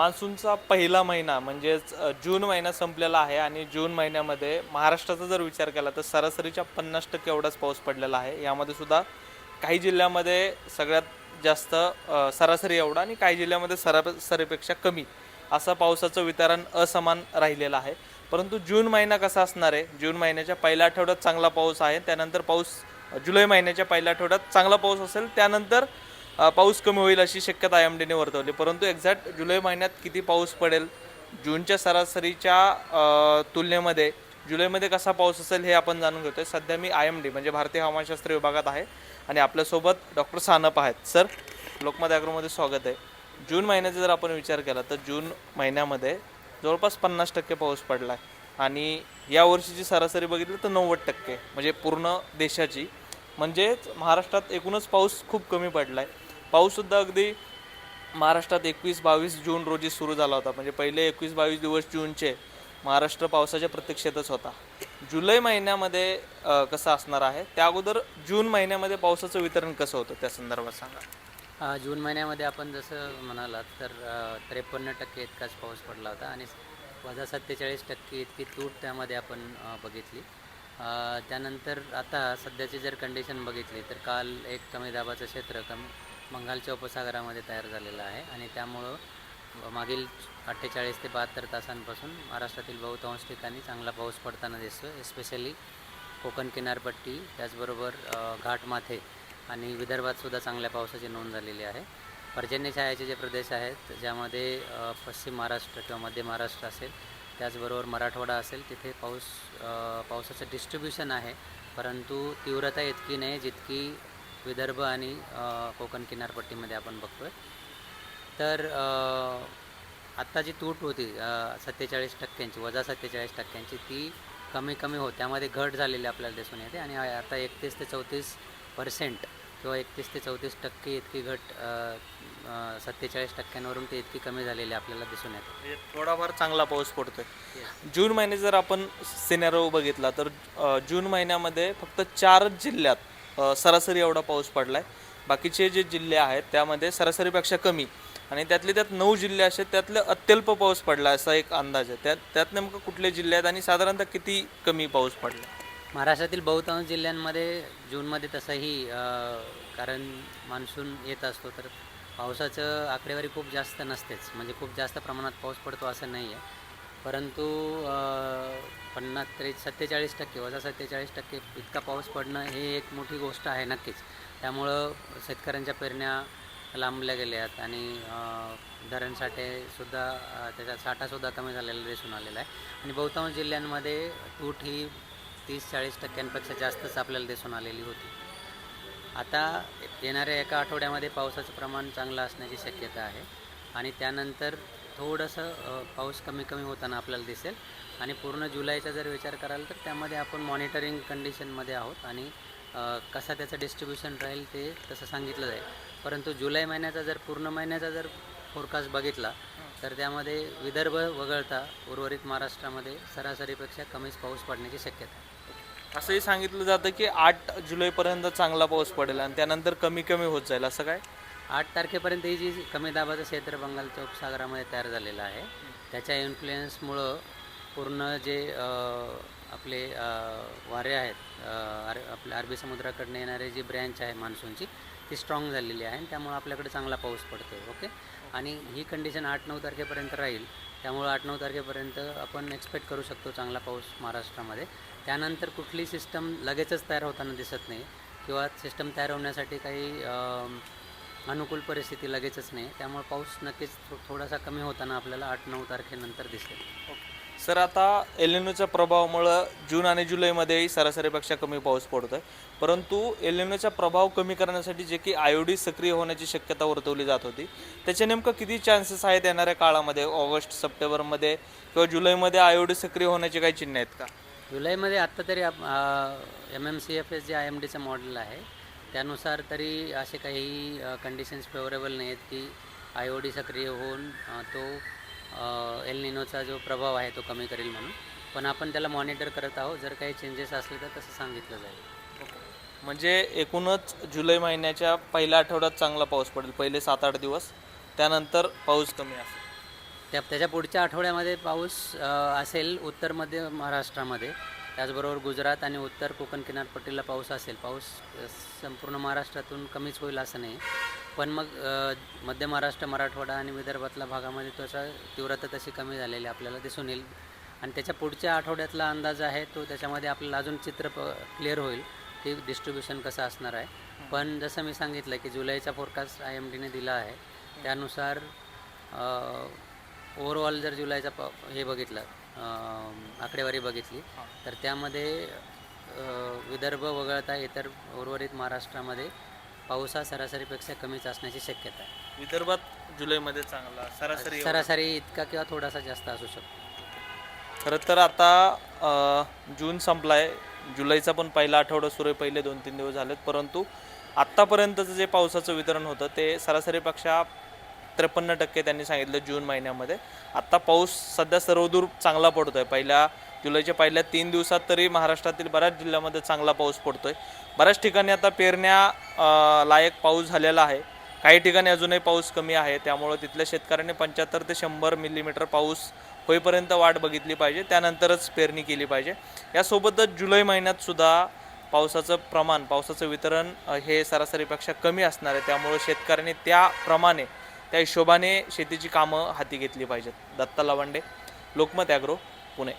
मान्सूनचा पहिला महिना म्हणजेच जून महिना संपलेला आहे आणि जून महिन्यामध्ये महाराष्ट्राचा जर विचार केला तर सरासरीच्या 50% एवढाच पाऊस पडलेला आहे. यामध्ये सुद्धा काही जिल्ह्यामध्ये सगळ्यात जास्त सरासरी एवढा आणि काही जिल्ह्यामध्ये सरासरीपेक्षा कमी असं पावसाचं वितरण असमान राहिलेलं आहे. परंतु जून महिना कसा असणार आहे? जून महिन्याच्या पहिल्या आठवड्यात चांगला पाऊस आहे, त्यानंतर जुलै महिन्याच्या पहिल्या आठवड्यात चांगला पाऊस असेल, त्यानंतर पाऊस कमी होईल अशी शक्यता IMDने वर्तवली. परंतु एक्झॅक्ट जुलै महिन्यात किती पाऊस पडेल, जूनच्या सरासरीच्या तुलनेमध्ये जुलैमध्ये कसा पाऊस असेल हे आपण जाणून घेतोय. सध्या मी IMD म्हणजे भारतीय हवामानशास्त्र विभागात आहे आणि आपल्यासोबत डॉक्टर सानप आहेत. सर, लोकमत ॲग्रोमध्ये स्वागत आहे. जून महिन्याचा जर आपण विचार केला तर जून महिन्यामध्ये जवळपास 50% पाऊस पडला आहे आणि या वर्षीची सरासरी बघितली तर 90% म्हणजे पूर्ण देशाची. म्हणजेच महाराष्ट्रात एकूणच पाऊस खूप कमी पडला आहे. पाऊससुद्धा अगदी महाराष्ट्रात 21-22 जून रोजी सुरू झाला होता. म्हणजे पहिले 21-22 दिवस जूनचे महाराष्ट्र पावसाच्या प्रतीक्षेतच होता. जुलै महिन्यामध्ये कसं असणार आहे, त्या अगोदर जून महिन्यामध्ये पावसाचं वितरण कसं होतं त्या संदर्भात सांगा. जून महिन्यामध्ये आपण जसं म्हणालात तर 53% इतकाच पाऊस पडला होता आणि वजा 47% इतकी तूट त्यामध्ये आपण बघितली. त्यानंतर आता सध्याची जर कंडिशन बघितली तर काल एक कमी दाबाचं क्षेत्र बंगालच्या उपसागरामध्ये तयार झालेलं आहे आणि त्यामुळं मागील 48 ते 72 तासांपासून महाराष्ट्रातील बहुतांश ठिकाणी चांगला पाऊस पडताना दिसतो. एस्पेशली कोकण किनारपट्टी, त्याचबरोबर घाटमाथे आणि विदर्भातसुद्धा चांगल्या पावसाची नोंद झालेली आहे. पर्जन्यछायाचे जे प्रदेश आहेत ज्यामध्ये पश्चिम महाराष्ट्र किंवा मध्य महाराष्ट्र असेल, त्याचबरोबर मराठवाडा असेल, तिथे पावसाचं डिस्ट्रीब्युशन आहे, परंतु तीव्रता इतकी नाही जितकी विदर्भ आणि कोकण किनारपट्टीमध्ये आपण बघतो आहे. तर आत्ता जी तूट होती 47%ची, वजा 47%ची, ती कमी होत त्यामध्ये घट झालेली आपल्याला दिसून येते आणि आता 31 ते 34% किंवा 31 ते 34% इतकी घट 47%वरून ती इतकी कमी झालेली आपल्याला दिसून येते. थोडाफार चांगला पाऊस पडतोय. जून महिन्यात जर आपण सिनेरिओ बघितला तर जून महिन्यामध्ये फक्त 4 जिल्ह्यात सरासरी एवढा पाऊस पडला आहे. बाकीचे जे जिल्हे आहेत त्यामध्ये सरासरीपेक्षा कमी आणि त्यातले त्यात 9 जिल्हे असे त्यातले अत्यल्प पाऊस पडला असा एक अंदाज आहे. त्यात नेमकं कुठले जिल्हे आहेत आणि साधारणतः किती कमी पाऊस पडला? महाराष्ट्रातील बहुतांश जिल्ह्यांमध्ये जूनमध्ये तसंही कारण मान्सून येत असतो तर पावसाचं आकडेवारी खूप जास्त नसतेच, म्हणजे खूप जास्त प्रमाणात पाऊस पडतो असं नाही आहे. परंतु 47% वजा 47% इतका पाऊस पडणं हे एक मोठी गोष्ट आहे नक्कीच. त्यामुळं शेतकऱ्यांच्या पेरण्या लांबल्या गेल्यात आणि धरणसाठेसुद्धा त्याचा साठासुद्धा कमी झालेला दिसून आलेला आहे आणि बहुतांश जिल्ह्यांमध्ये तूट ही 30-40% जास्तच आपल्याला दिसून आलेली होती. आता येणाऱ्या एका आठवड्यामध्ये पावसाचं प्रमाण चांगलं असण्याची शक्यता आहे आणि त्यानंतर थोडंसं पाऊस कमी होताना आपल्याला दिसेल आणि पूर्ण जुलैचा जर विचार कराल तर त्यामध्ये आपण मॉनिटरिंग कंडिशनमध्ये आहोत आणि कसा त्याचं डिस्ट्रीब्युशन राहील ते तसं सांगितलं जाईल. परंतु जुलै महिन्याचा जर पूर्ण महिन्याचा जर फोरकास्ट बघितला तर त्यामध्ये विदर्भ वगळता उर्वरित महाराष्ट्रामध्ये सरासरीपेक्षा कमीच पाऊस पडण्याची शक्यता आहे. असंही सांगितलं जातं की 8 जुलैपर्यंत चांगला पाऊस पडेल आणि त्यानंतर कमी होत जाईल, असं काय? 8 तारखेपर्यंत ही जी कमी दाबाचं क्षेत्र बंगालच्या उपसागरामध्ये तयार झालेलं आहे त्याच्या इन्फ्लुएन्समुळं पूर्ण जे आपले वारे आहेत आपल्या अरबी समुद्राकडनं येणारे जी ब्रँच आहे मान्सूनची ती स्ट्रॉंग झालेली आहे आणि त्यामुळं आपल्याकडे चांगला पाऊस पडतो आहे. ओके, आणि ही कंडिशन 8-9 तारखेपर्यंत राहील. त्यामुळं 8-9 तारखेपर्यंत आपण एक्सपेक्ट करू शकतो चांगला पाऊस महाराष्ट्रामध्ये. त्यानंतर कुठली सिस्टम लगेचच तयार होताना दिसत नाही किंवा सिस्टम तयार होण्यासाठी काही अनुकूल परिस्थिती लगेचच नाही. त्यामुळे पाऊस नक्कीच थोडासा कमी होताना आपल्याला 8-9 तारखेनंतर दिसेल. सर, आता एल निनोच्या प्रभावामुळं जून आणि जुलैमध्येही सरासरीपेक्षा कमी पाऊस पडतो आहे, परंतु एल निनोचा प्रभाव कमी करण्यासाठी जे की IOD सक्रिय होण्याची शक्यता वर्तवली जात होती, त्याचे नेमकं किती चान्सेस आहेत येणाऱ्या काळामध्ये? ऑगस्ट, सप्टेंबरमध्ये किंवा जुलैमध्ये IOD सक्रिय होण्याचे काही चिन्ह आहेत का? जुलैमध्ये आत्ता तरी MMCFS जे IMDचं मॉडेल आहे त्यानुसार तरी असे काही कंडिशन्स फेवरेबल नाही आहेत की IOD सक्रिय होऊन तो एल निनोचा जो प्रभाव आहे तो कमी करेल म्हणून. पण आपण त्याला मॉनिटर करत आहोत. जर काही चेंजेस असले तर तसं सांगितलं जाईल. म्हणजे एकूणच जुलै महिन्याच्या पहिल्या आठवड्यात चांगला पाऊस पडेल, पहिले 7-8 दिवस, त्यानंतर पाऊस कमी असेल. त्याच्या पुढच्या आठवड्यामध्ये पाऊस असेल उत्तर मध्य महाराष्ट्रामध्ये, त्याचबरोबर गुजरात आणि उत्तर कोकण किनारपट्टीला पाऊस असेल. पाऊस संपूर्ण महाराष्ट्रातून कमीच होईल असं नाही, पण मग मध्य महाराष्ट्र, मराठवाडा आणि विदर्भातल्या भागामध्ये त्याचा तीव्रता तशी कमी झालेली आपल्याला दिसून येईल. आणि त्याच्या पुढच्या आठवड्यातला अंदाज आहे तो, त्याच्यामध्ये आपल्याला अजून चित्र क्लिअर होईल की डिस्ट्रीब्युशन कसं असणार आहे. पण जसं मी सांगितलं की जुलैचा फोरकास्ट IMDने दिला आहे, त्यानुसार ओव्हरऑल जर जुलैचा हे बघितलं, आकडेवारी बघितली, तर त्यामध्ये विदर्भ वगळता इतर उर्वरित महाराष्ट्रामध्ये पाऊस हा सरासरीपेक्षा कमीच असण्याची शक्यता आहे. विदर्भात जुलैमध्ये चांगला सरासरी सरासरी इतका किंवा थोडासा जास्त असू शकतो. खरं तर आता जून संपला आहे, जुलैचा पण पहिला आठवडा सुरू आहे, पहिले 2-3 दिवस झालेत, परंतु आत्तापर्यंतचं जे पावसाचं वितरण होतं ते सरासरीपेक्षा 53% त्यांनी सांगितलं जून महिन्यामध्ये. आत्ता पाऊस सध्या सर्वदूर चांगला पडतो आहे. जुलैच्या पहिल्या 3 दिवसात तरी महाराष्ट्रातील बऱ्याच जिल्ह्यामध्ये चांगला पाऊस पडतो आहे. बऱ्याच ठिकाणी आता पेरण्या लायक पाऊस झालेला आहे, काही ठिकाणी अजूनही पाऊस कमी आहे. त्यामुळं तिथल्या शेतकऱ्यांनी 75 ते 100 मिलीमीटर पाऊस होईपर्यंत वाट बघितली पाहिजे, त्यानंतरच पेरणी केली पाहिजे. यासोबतच जुलै महिन्यात सुद्धा पावसाचं प्रमाण, पावसाचं वितरण हे सरासरीपेक्षा कमी असणार आहे. त्यामुळे शेतकऱ्यांनी त्याप्रमाणे, त्या हिशोबाने शेतीची कामं हाती घेतली पाहिजेत. दत्ता लवंडे, लोकमत ॲग्रो, पुणे.